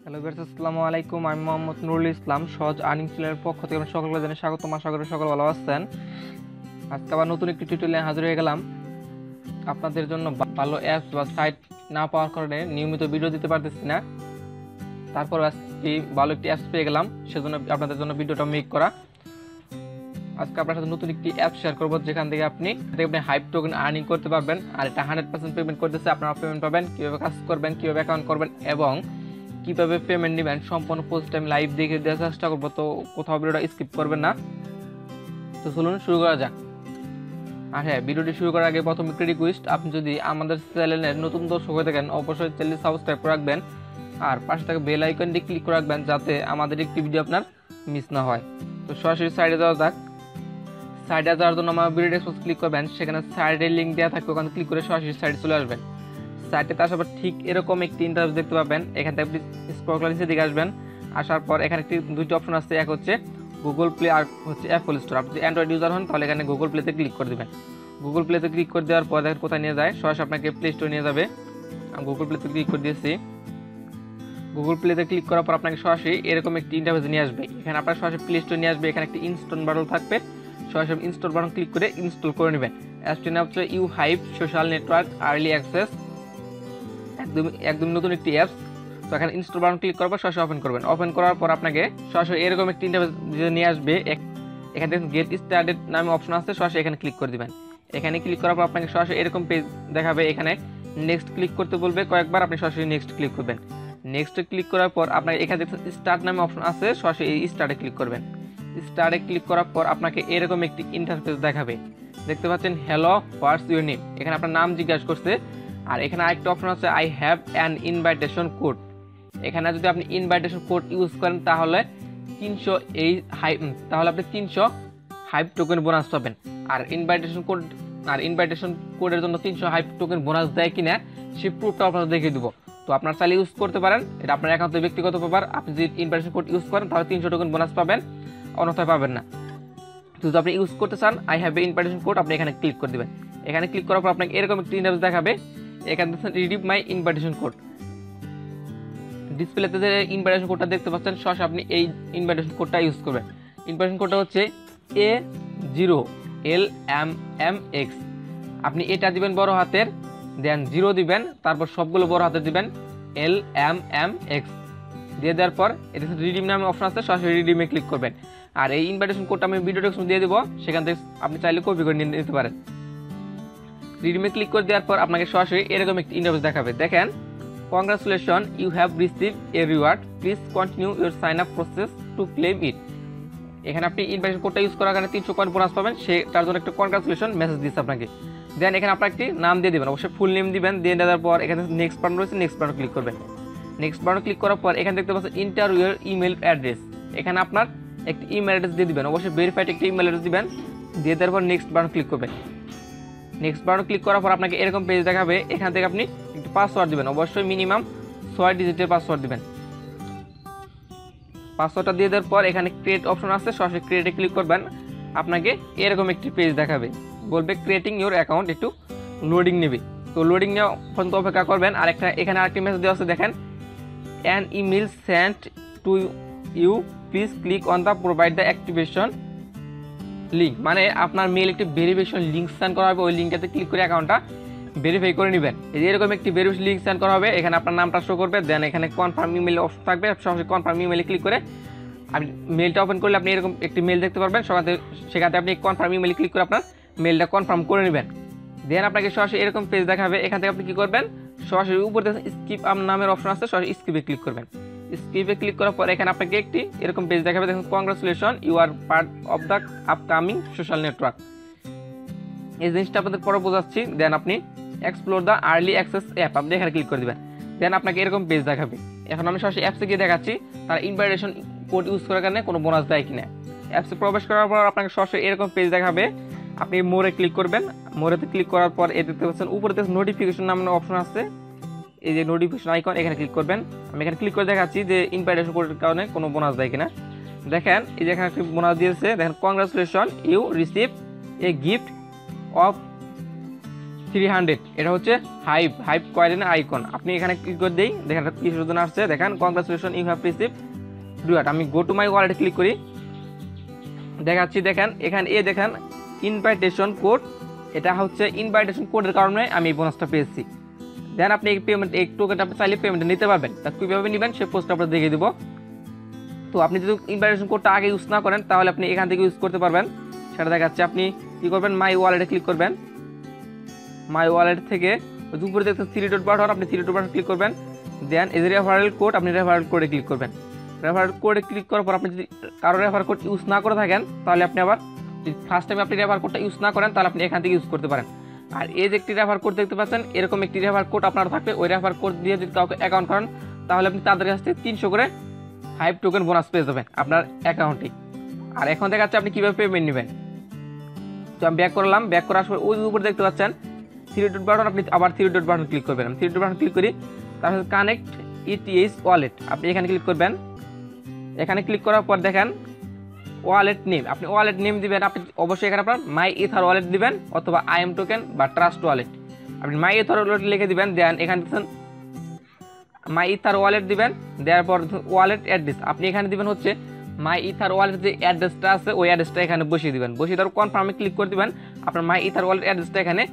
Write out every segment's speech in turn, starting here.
Hello viewers, আসসালামু আলাইকুম। আমি মোহাম্মদ নুরুল ইসলাম। সহজ আর্নিং চ্যানেলের পক্ষ থেকে আপনাদের সকলকে জানাই স্বাগতম। আশা করি সকলে ভালো আছেন। আজকে আবার নতুন একটি টিউটোরিয়ালে হাজির হয়ে গেলাম। আপনাদের জন্য ভালো অ্যাপস বা সাইট না পাওয়ার কারণে নিয়মিত ভিডিও দিতে পারতেছি না। তারপর আজকে ভালো একটি অ্যাপস পেয়ে গেলাম, সেজন্য আপনাদের জন্য ভিডিওটা মেক করা। আজকে আপনার সাথে নতুন একটি অ্যাপ শেয়ার করবো, যেখান থেকে আপনি হাইভ টোকেন আর্নিং করতে পারবেন। আর এটা 100% পেমেন্ট করতেছে। আপনারা পেমেন্ট পাবেন, কীভাবে কাজ করবেন, কীভাবে অ্যাকাউন্ট করবেন এবং কীভাবে পেমেন্ট নেবেন সম্পূর্ণ পোস্ট টাইম লাইভ দেখে দেওয়ার চেষ্টা করবো। তো কোথাও ভিডিওটা স্কিপ করবেন না। তো চলুন শুরু করা যাক। আর হ্যাঁ, ভিডিওটি শুরু করার আগে প্রথম একটি রিকোয়েস্ট, আপনি যদি আমাদের চ্যানেলের নতুন দর্শক হয়ে থাকেন অবশ্যই চ্যানেলটি সাবস্ক্রাইব করে রাখবেন আর পাশে থাকা বেল আইকনটি ক্লিক করে রাখবেন, যাতে আমাদের একটি ভিডিও আপনার মিস না হয়। তো সরাসরি সাইডে যাওয়া যাক। সাইডে যাওয়ার জন্য আমার ভিডিও ডেসক্রিপশন ক্লিক করবেন, সেখানে সাইডের লিঙ্ক দেওয়া থাকবে, ওখানে ক্লিক করে সরাসরি সাইডে চলে আসবেন। সাইটে আসার পর ঠিক এরকম একটি ইন্টারফেস দেখতে পাবেন। এখান থেকে আপনি স্ক্রল করে নিচে দিকে আসবেন। আসার পর এখানে দুইটি অপশন আছে, এক হচ্ছে গুগল প্লে আর হচ্ছে অ্যাপল স্টোর। আপনি যদি অ্যান্ড্রয়েড ইউজার হন তাহলে এখানে গুগল প্লেতে ক্লিক করে দেবেন। গুগল প্লেতে ক্লিক করে দেওয়ার পর দেখেন কোথায় নিয়ে যায়, সরাসরি আপনাকে প্লে স্টোর নিয়ে যাবে। আমি গুগল প্লেতে ক্লিক করে দিয়েছি। গুগল প্লেতে ক্লিক করার পর আপনাকে সরাসরি এরকম একটি ইন্টারফেস নিয়ে আসবে। এখানে আপনার সরাসরি প্লে স্টোর নিয়ে আসবে। এখানে একটি ইনস্টল বাটন থাকবে, সরাসরি ইনস্টল বাটন ক্লিক করে ইনস্টল করে নেবেন। অ্যাপসটির নাম হচ্ছে UHive social network early access. একদম নতুন একটি অ্যাপস। তো এখানে ইনস্টল বাটন ক্লিক করার পর সরাসরি ওপেন করবেন। ওপেন করার পর আপনাকে সরাসরি এরকম একটি ইন্টারফেস নিয়ে আসবে। এখানে দেখুন গেট স্টার্টেড নামে অপশন আছে, সরাসরি এখানে ক্লিক করে দিবেন। এখানে ক্লিক করার পর আপনাকে সরাসরি এরকম পেজ দেখাবে। এখানে নেক্সট ক্লিক করতে বলবে কয়েকবার, আপনি সরাসরি নেক্সট ক্লিক করবেন। নেক্সট ক্লিক করার পর আপনাকে এখানে দেখুন স্টার্ট নামে অপশন আছে, সরাসরি এই স্টার্টে ক্লিক করবেন। স্টার্টে ক্লিক করার পর আপনাকে এরকম একটি ইন্টারফেস দেখাবে। দেখতে পাচ্ছেন হ্যালো হোয়াটস ইউর নেম, এখানে আপনার নাম জিজ্ঞাসা করছে। আর এখানে আরেকটা অপশন আছে I have an invitation code. এখানে যদি আপনি ইনভাইটেশন কোড ইউজ করেন তাহলে আপনি 300 হাইভ টোকেন বোনাস পাবেন। আর ইনভাইটেশন কোডের জন্য 300 হাইভ টোকেন বোনাস দেয় কিনা সেই প্রুফটা আপনারা দেখিয়ে দেবো। তো আপনার চাইলে ইউজ করতে পারেন, এটা আপনার অ্যাকাউন্টে ব্যক্তিগত ব্যাপার। আপনি যদি ইনভাইটেশন কোড ইউজ করেন তাহলে 300 টোকেন বোনাস পাবেন, অন্যথায় পাবেন না। যদি আপনি ইউজ করতে চান I have a invitation code, আপনি এখানে ক্লিক করে দেবেন। এখানে ক্লিক করার পর আপনাকে এরকম একটি ইন্টারফেস দেখাবে। এখানে দেখছেন রিডিম মাই ইনভাইটেশন কোড। ডিসপ্লেতে যে ইনভাইটেশন কোডটা দেখতে পাচ্ছেন, সরাসরি আপনি এই ইনভাইটেশন কোডটা ইউজ করবেন। ইনভাইটেশন কোডটা হচ্ছে A0LMMX। আপনি এটা দিবেন বড় হাতের, দেন 0 দিবেন, তারপর সবগুলো বড় হাতের দিবেন LMMX দিয়ে দেওয়ার পর এটা রিডিম নামে অপশন আছে, সরাসরি রিডিমে ক্লিক করবেন। আর এই ইনভাইটেশন কোডটা আমি ভিডিও ডেসক্রিপশনে দিয়ে দেবো, সেখান থেকে আপনি চাইলে কপি করে নিতে পারেন। রিডিমে ক্লিক করে দেওয়ার পর আপনাকে সরাসরি এরকম একটি ইন্টারফেস দেখাবে। দেখেন congratulation you have receive a reward, please continue your sign up process to claim it. এখানে আপনি ইনভাইটেশন কোডটা ইউজ করার কারণে 300 কয়েন বোনাস পাবেন, তার জন্য একটা কংগ্রাচুলেশন মেসেজ দিচ্ছে আপনাকে। দেন এখানে আপনার একটি নাম দিয়ে দেবেন, অবশ্যই ফুল নেম দিবেন। দিয়ে দেওয়ার পর এখানে নেক্সট বাটন রয়েছে, নেক্সট বাটন ক্লিক করবেন। নেক্সট বাটন ক্লিক করার পর এখানে দেখতে পাচ্ছেন ইন্টার ইউর ইমেল অ্যাড্রেস। এখানে আপনার একটি ইমেল অ্যাড্রেস দিয়ে দিবেন, অবশ্যই ভেরিফাইড একটি ইমেল অ্যাড্রেস দিবেন। দিয়ে দেওয়ার পর নেক্সট বাটন ক্লিক করবেন। নেক্সট বাটন ক্লিক করার পর আপনাকে এরকম পেজ দেখাবে। এখান থেকে আপনি একটি পাসওয়ার্ড দিবেন, অবশ্যই মিনিমাম 6 ডিজিটের পাসওয়ার্ড দিবেন। পাসওয়ার্ডটা দিয়ে দেওয়ার পর এখানে ক্রিয়েট অপশন আছে, সরাসরি ক্রিয়েটে ক্লিক করবেন। আপনাকে এরকম একটি পেজ দেখাবে, বলবে ক্রিয়েটিং ইউর অ্যাকাউন্ট, একটু লোডিং নেবে। তো লোডিং নেওয়া পর্যন্ত অপেক্ষা করবেন। আর এখানে আরেকটি মেসেজ দেওয়া আছে, দেখেন an email sent to you, please click on the provide the activation link. মানে আপনার মেল একটি ভেরিফিকেশন লিঙ্ক সেন্ড করা হবে, ওই লিঙ্কটাতে ক্লিক করে অ্যাকাউন্টটা ভেরিফাই করে নেবেন। এই যে এরকম একটি ভেরিফিকেশন লিঙ্ক সেন্ড করা হবে, এখানে আপনার নামটা শো করবে। দেন এখানে কনফার্ম ইমেল অপশন থাকবে, সরাসরি কনফার্ম ইমেলে ক্লিক করে আপনি মেলটা ওপেন করলে আপনি এরকম একটি মেল দেখতে পারবেন। সেখানে আপনি কনফার্ম ইমেলে ক্লিক করে আপনার মেলটা কনফার্ম করে নেবেন। দেন আপনাকে সরাসরি এরকম পেজ দেখাবে। এখান থেকে আপনি কী করবেন, সরাসরি উপরে স্কিপ আম নামের অপশন আছে, সরাসরি স্কিপে ক্লিক করবেন। স্কিপে ক্লিক করার পর এখানে আপনাকে একটি এরকম পেজ দেখাবে। দেখুন congratulation you are part of the upcoming social network. এই জিনিসটা আপনাদের পরে বোঝাচ্ছি। দেন আপনি explore the early access app, আপনি এখানে ক্লিক করে দেবেন। দেন আপনাকে এরকম পেজ দেখাবে। এখন আমি সরাসরি অ্যাপসে গিয়ে দেখাচ্ছি তার ইনভাইটেশন কোড ইউজ করার কারণে কোনো বোনাস দেয় কিনা। অ্যাপসে প্রবেশ করার পর আপনাকে সরাসরি এরকম পেজ দেখাবে। আপনি মোরে ক্লিক করবেন। মোরেতে ক্লিক করার পর এ দেখতে পাচ্ছেন উপরে নোটিফিকেশন নামের অপশন আছে, এই যে নোটিফিকেশন আইকন, এখানে ক্লিক করবেন। আমি এখানে ক্লিক করে দেখাচ্ছি যে ইনভাইটেশন কোডের কারণে কোনো বোনাস দেয় কিনা। দেখেন এই যে এখানে একটি বোনাস দিয়েছে, দেখেন congratulation you receive a gift of 300 এটা হচ্ছে হাইভ কয়েনের আইকন। আপনি এখানে ক্লিক করে দেই, দেখেন কি সূচনা আসছে, দেখেন congratulation you have received reward. আমি গো টু মাই ওয়ালেটে ক্লিক করি, দেখাচ্ছি দেখেন এখানে দেখেন ইনভাইটেশন কোড, এটা হচ্ছে ইনভাইটেশন কোডের কারণে আমি এই বোনাসটা পেয়েছি। দেন আপনি এই পেমেন্ট এই টোকেনটা আপনি চাইলে পেমেন্ট নিতে পারবেন, তা কীভাবে নেবেন সে পোস্টটা আপনার দেখিয়ে দেবো। তো আপনি যদি ইনভাইটেশন কোডটা আগে ইউজ না করেন তাহলে আপনি এখান থেকে ইউজ করতে পারবেন, সেটা দেখাচ্ছে। আপনি কী করবেন, মাই ওয়ালেটে ক্লিক করবেন, মাই ওয়ালেট থেকে উপরে দেখতে 3 ডট বাটন, আপনি 3 ডট বাটন ক্লিক করবেন। দেন এই যে রেফারেল কোড, আপনি রেফারেল কোডে ক্লিক করবেন। রেফারেল কোডে ক্লিক করার পর আপনি যদি কারো রেফারেল কোড ইউজ না করে থাকেন তাহলে আপনি আবার যদি ফার্স্ট টাইম আপনি রেফারেল কোডটা ইউজ না করেন তাহলে আপনি এখান থেকে ইউজ করতে পারেন। আর এই যে একটি রেফারেল কোড দেখতে পাচ্ছেন, এরকম একটি রেফারেল কোড আপনার থাকবে, ওই রেফারেল কোড দিয়ে যদি কাউকে অ্যাকাউন্ট করেন তাহলে আপনি তাদের কাছ থেকে 300 করে হাইভ টোকেন বোনাস পেয়ে যাবেন আপনার অ্যাকাউন্টে। আর এখন দেখাচ্ছে আপনি কীভাবে পেমেন্ট নেবেন। তো আমি ব্যাক করলাম, ব্যাক করার পর ওই উপরে দেখতে পাচ্ছেন 3 ডট বাটন, আপনি আবার 3 ডট বাটন ক্লিক করবেন। আমি 3 ডট বাটন ক্লিক করি, তারপর কানেক্ট ইটিএস ওয়ালেট, আপনি এখানে ক্লিক করবেন। এখানে ক্লিক করার পর দেখেন ওয়ালেট নেম, আপনি ওয়ালেট নেম দিবেন। আপনি অবশ্যই এখানে আপনার মাই ইথার ওয়ালেট দিবেন অথবা আইএম টোকেন বা ট্রাস্ট ওয়ালেট, আপনি মাই ইথার ওয়ালেট লিখে দিবেন। দেন এখানে দেখছেন মাই ইথার ওয়ালেট দিবেন, দেওয়ার পর ওয়ালেট অ্যাড্রেস আপনি এখানে দিবেন হচ্ছে মাই ইথার ওয়ালেট যে অ্যাড্রেসটা আছে ওই অ্যাড্রেসটা এখানে বসিয়ে দিবেন। বসিয়ে দেওয়ার কনফার্মে ক্লিক করে দিবেন, আপনার মাই ইথার ওয়ালেট অ্যাড্রেসটা এখানে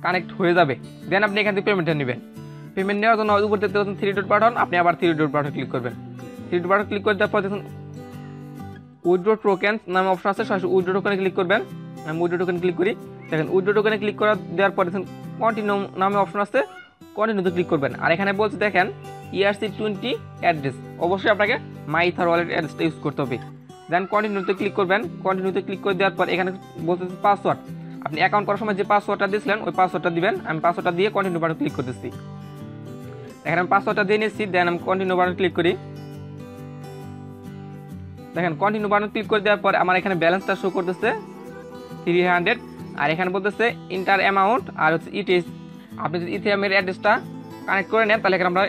কানেক্ট হয়ে যাবে। দেন আপনি এখান থেকে পেমেন্টটা নেবেন। পেমেন্ট নেওয়ার জন্য উপর দেখতে পাচ্ছেন 3 ডট বাটন, আপনি আবার 3 ডট বাটন ক্লিক করবেন। 3 ডট বাটন ক্লিক করে দেওয়ার পর দেখুন উইথড্র টোকেন্স নামে অপশন আছে, সরাসরি উইথড্র টোকেনে ক্লিক করবেন। আমি উইথড্র টোকেনে ক্লিক করি, দেখেন উইথড্র টোকেনে ক্লিক করে দেওয়ার পর দেখুন কন্টিনিউ নামে অপশন আছে, কন্টিনিউতে ক্লিক করবেন। আর এখানে বলছে দেখেন ERC20 অ্যাড্রেস, অবশ্যই আপনাকে মাই ইথার ওয়ালেট অ্যাড্রেসটা ইউজ করতে হবে। দেন কন্টিনিউতে ক্লিক করবেন। কন্টিনিউতে ক্লিক করে দেওয়ার পর এখানে বলতে পাসওয়ার্ড, আপনি অ্যাকাউন্ট করার সময় যে পাসওয়ার্ডটা দিয়েছিলেন ওই পাসওয়ার্ডটা দিবেন। আমি পাসওয়ার্ডটা দিয়ে কন্টিনিউ বাটন ক্লিক করতেছি, এখানে আমি পাসওয়ার্ডটা দিয়ে নিচ্ছি। দেন আমি কন্টিনিউ বাটন ক্লিক করি, দেখেন কন্টিনিউ বাটন ক্লিক করে দেওয়ার পর আমার এখানে ব্যালেন্সটা শো করতেছে 300। আর এখানে বলতেছে ইন্টার অ্যামাউন্ট আর হচ্ছে ইটিএস, আপনি যদি ইথিয়ামের অ্যাড্রেসটা কানেক্ট করে নেন তাহলে এখানে আপনার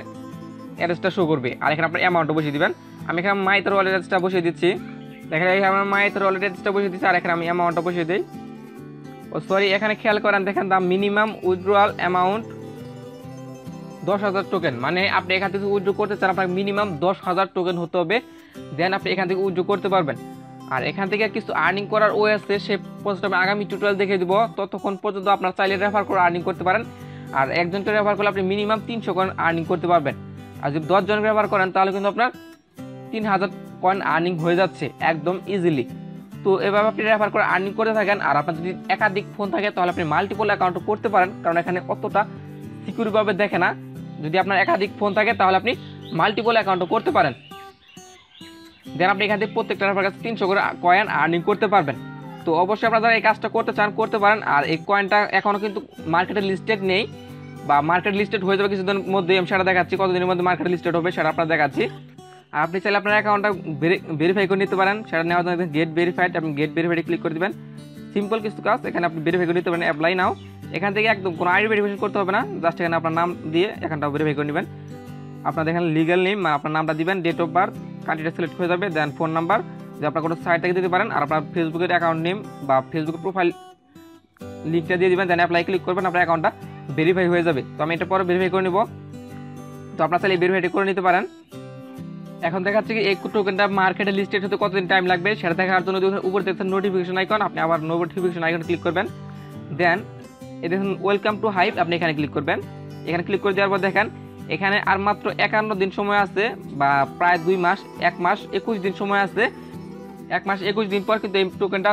অ্যাড্রেসটা শো করবে। আর এখানে আপনার অ্যামাউন্টটা বসিয়ে দিবেন। আমি এখানে মাই ইথার ওয়ালেট অ্যাড্রেসটা বসিয়ে দিচ্ছি, দেখেন এখানে আমার মাই ইথার ওয়ালেট অ্যাড্রেসটা বসিয়ে দিচ্ছি। আর এখানে আমি অ্যামাউন্টটা বসিয়ে দিই। ও সরি, এখানে খেয়াল করেন দেখেন দা মিনিমাম উইথড্রয়াল অ্যামাউন্ট 10,000 টোকেন, মানে আপনি এখান থেকে উইথড্র করতে চান আপনার মিনিমাম 10,000 টোকেন হতে হবে, দেন আপনি এখান থেকে উইথড্র করতে পারবেন। আর এখান থেকে কিছু আর্নিং করার ওয়ে আছে, সে পোস্ট আমি আগামী টিউটোরিয়াল দেখে দিব। ততক্ষণ পর্যন্ত আপনার চাইলে রেফার করে আর্নিং করতে পারেন। আর একজনকে রেফার করলে আপনি মিনিমাম 300 কয়েন আর্নিং করতে পারবেন। আর যদি 10 জনকে রেফার করেন তাহলে কিন্তু আপনার 3000 কয়েন আর্নিং হয়ে যাচ্ছে একদম ইজিলি। তো এভাবে আপনি রেফার করে আর্নিং করে থাকেন। আর আপনার যদি একাধিক ফোন থাকে তাহলে আপনি মাল্টিপল অ্যাকাউন্টও করতে পারেন, কারণ এখানে অতটা সিকিউরভাবে দেখে না। যদি আপনার একাধিক ফোন থাকে তাহলে আপনি মাল্টিপল অ্যাকাউন্টও করতে পারেন। দেন আপনি এখান থেকে প্রত্যেকটা রেফার কাছে 300 করে কয়েন আর্নিং করতে পারবেন। তো অবশ্যই আপনারা যারা এই কাজটা করতে চান করতে পারেন। আর এই কয়েনটা এখনও কিন্তু মার্কেটে লিস্টেড নেই, বা মার্কেট লিস্টেড হয়ে যাবে কিছুদিনের মধ্যে। আমি সেটা দেখাচ্ছি কতদিনের মধ্যে মার্কেট লিস্টেড হবে সেটা আপনারা দেখাচ্ছি। আর আপনি চাইলে আপনার অ্যাকাউন্টটা ভেরিফাই করে নিতে পারেন। সেটা নেওয়ার জন্য গেট ভেরিফাইড, আপনি গেট ভেরিফাইডে ক্লিক করে দেবেন। সিম্পল কিছু কাজ, এখানে আপনি ভেরিফাই করে নিতে পারেন। অ্যাপ্লাই নাও, এখান থেকে একদম কোনো আইডি ভেরিফিকেশন করতে হবে না, জাস্ট এখানে আপনার নাম দিয়ে এখানটা ভেরিফাই করে নেবেন। আপনার এখানে লিগাল নেম, আপনার নামটা দিবেন, ডেট অফ বার্থ, কান্ট্রিটা সিলেক্ট হয়ে যাবে। দেন ফোন নাম্বার, যে আপনার কোনো সাইট থেকে দিতে পারেন। আর আপনার ফেসবুকের অ্যাকাউন্ট নেম বা ফেসবুকের প্রোফাইল লিঙ্কটা দিয়ে দিবেন। দেন অ্যাপ্লাই ক্লিক করবেন, আপনার অ্যাকাউন্টটা ভেরিফাই হয়ে যাবে। তো আমি এটা পরে ভেরিফাই করে নেব। তো আপনার চাইলে ভেরিফাই করে নিতে পারেন। এখন দেখাচ্ছে কি এই টোকেনটা মার্কেটে লিস্টেড হতে কতদিন টাইম লাগবে সেটা দেখার জন্য উপরে দেখছেন নোটিফিকেশন আইকন, আপনি আবার নোটিফিকেশন আইকন ক্লিক করবেন। দেন এই দেখুন ওয়েলকাম টু হাইভ, আপনি এখানে ক্লিক করবেন। এখানে ক্লিক করে দেওয়ার পর দেখেন এখানে আর মাত্র 51 দিন সময় আছে, বা প্রায় 2 মাস, 1 মাস 21 দিন সময় আছে। 1 মাস 21 দিন পর কিন্তু এই টোকেনটা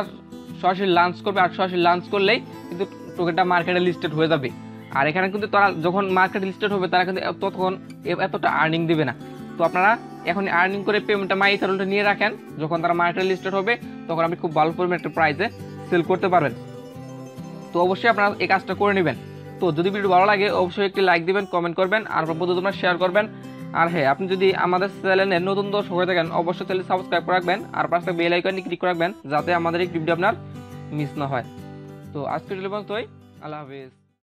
সরাসরি লঞ্চ করবে। আর সরাসরি লঞ্চ করলেই কিন্তু টোকেনটা মার্কেটে লিস্টেড হয়ে যাবে। আর এখানে কিন্তু তারা যখন মার্কেট লিস্টেড হবে তারা কিন্তু তখন এতটা আর্নিং দেবে না। তো আপনারা এখন আর্নিং করে পেমেন্টটা মাই ইথারওয়ালেটে নিয়ে রাখেন, যখন তারা মার্কেট লিস্টেড হবে তখন আপনি খুব ভালো পরিমাণে একটা প্রাইসে সেল করতে পারবেন। তো অবশ্যই আপনারা এই কাজটা করে নেবেন। তো যদি ভিডিও ভালো লাগে অবশ্যই একটি লাইক দিবেন, কমেন্ট করবেন, আর বন্ধুদের শেয়ার করবেন। আর হ্যাঁ, আপনি যদি আমাদের চ্যানেলে নতুন দর্শক হয়ে থাকেন অবশ্যই চ্যানেল সাবস্ক্রাইব করে রাখবেন, আর পাশে বেল আইকনে ক্লিক করে রাখবেন যাতে আমাদের এই ভিডিও আপনার মিস না হয়। তো আজকের ভিডিও পর্যন্তই, আল্লাহ হাফেজ।